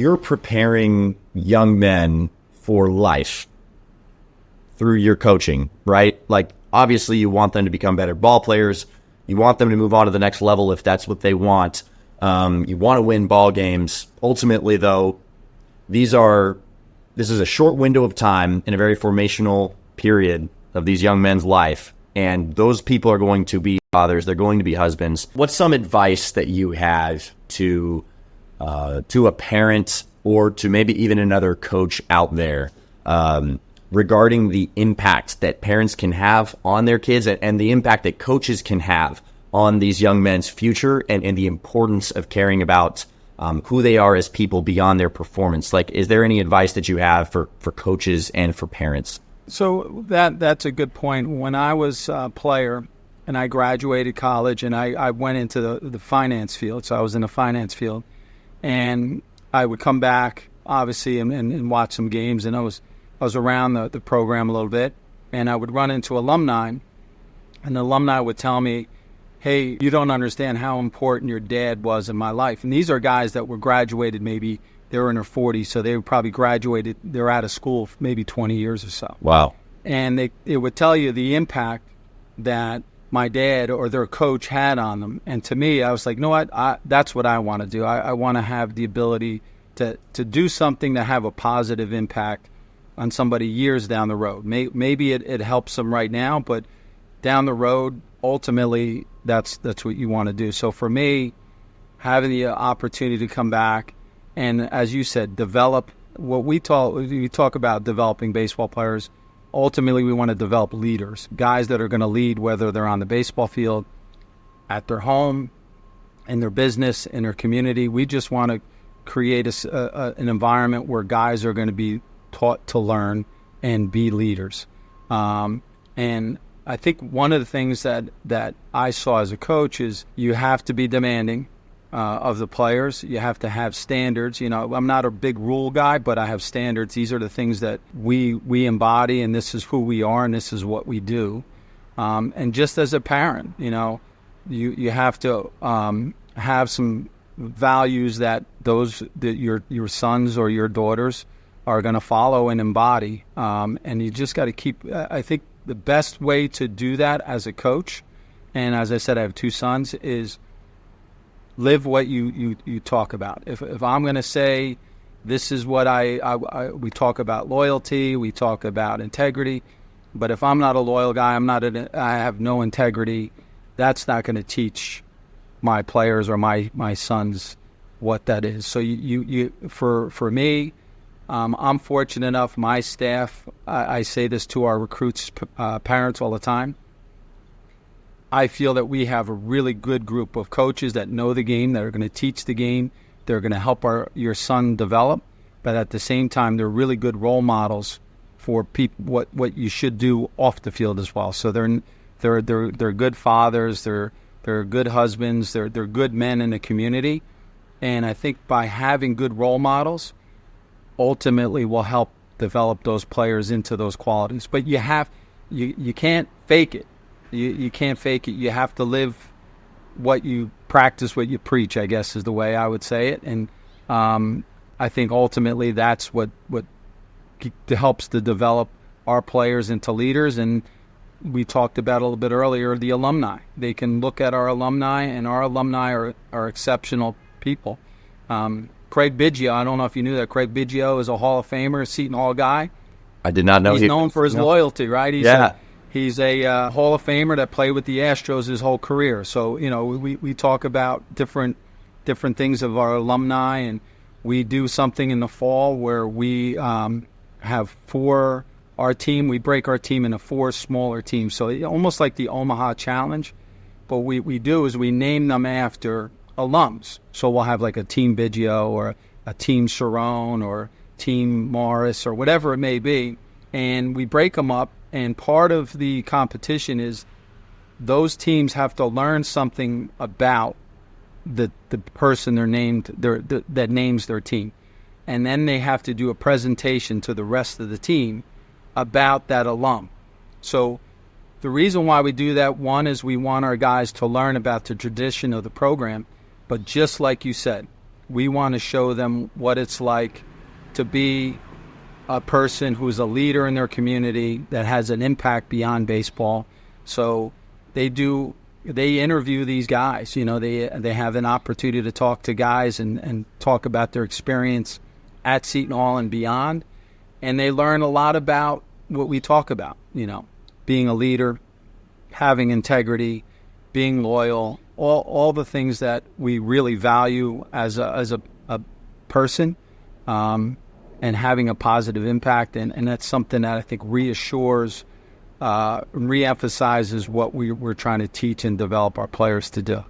you're preparing young men for life through your coaching, right? Like, obviously you want them to become better ball players. You want them to move on to the next level if that's what they want. You want to win ball games. Ultimately, though, this is a short window of time in a very formational period of these young men's life. And those people are going to be fathers. They're going to be husbands. What's some advice that you have to a parent or to maybe even another coach out there regarding the impact that parents can have on their kids and the impact that coaches can have on these young men's future and the importance of caring about who they are as people beyond their performance? Like, is there any advice that you have for coaches and for parents? So that's a good point. When I was a player and I graduated college and I went into the finance field, so I was in the finance field, and I would come back, obviously, and watch some games, and I was around the program a little bit, and I would run into alumni, and the alumni would tell me, hey, you don't understand how important your dad was in my life. And these are guys that were graduated, maybe they were in their 40s, so they were probably graduated, they're out of school for maybe 20 years or so. Wow. And it would tell you the impact that my dad or their coach had on them. And to me, I was like, you know what, that's what I want to do. I want to have the ability to do something to have a positive impact on somebody years down the road. Maybe it helps them right now, but down the road, ultimately, that's what you want to do. So for me, having the opportunity to come back and, as you said, develop what we talk about developing baseball players. Ultimately, we want to develop leaders, guys that are going to lead, whether they're on the baseball field, at their home, in their business, in their community. We just want to create an environment where guys are going to be taught to learn and be leaders. And I think one of the things that I saw as a coach is you have to be demanding of the players. You have to have standards. You know, I'm not a big rule guy, but I have standards. These are the things that we embody, and this is who we are, and this is what we do. And just as a parent, you know, you have to have some values that your sons or your daughters are going to follow and embody. And you just got to keep. I think the best way to do that as a coach, and as I said, I have two sons, is live what you talk about. If I'm going to say this is what we talk about loyalty, we talk about integrity, but if I'm not a loyal guy, I have no integrity, that's not going to teach my players or my sons what that is. So for me, I'm fortunate enough, my staff, I say this to our recruits' parents all the time, I feel that we have a really good group of coaches that know the game, that are going to teach the game, they're going to help your son develop, but at the same time, they're really good role models for people what you should do off the field as well. So they're good fathers, they're good husbands, they're good men in the community, and I think by having good role models, ultimately will help develop those players into those qualities. But you can't fake it. You can't fake it. You have to live what you practice, what you preach, I guess is the way I would say it. And I think ultimately that's what helps to develop our players into leaders. And we talked about a little bit earlier, the alumni. They can look at our alumni, and our alumni are exceptional people. Craig Biggio, I don't know if you knew that. Craig Biggio is a Hall of Famer, a Seton Hall guy. I did not know. He's known for his loyalty, right? Yeah. He's a Hall of Famer that played with the Astros his whole career. So, you know, we talk about different things of our alumni, and we do something in the fall where we have our team, we break our team into 4 smaller teams. So almost like the Omaha Challenge. But what we do is we name them after alums. So we'll have like a Team Biggio or a Team Cerrone or Team Morris or whatever it may be. And we break them up. And part of the competition is those teams have to learn something about the person that names their team. And then they have to do a presentation to the rest of the team about that alum. So the reason why we do that, one, is we want our guys to learn about the tradition of the program. But just like you said, We want to show them what it's like to be a person who's a leader in their community that has an impact beyond baseball. So they interview these guys. They have an opportunity to talk to guys and talk about their experience at Seton Hall and beyond. And they learn a lot about what we talk about, being a leader, having integrity, being loyal, all the things that we really value as a person, and having a positive impact. And that's something that I think reassures, reemphasizes what we're trying to teach and develop our players to do.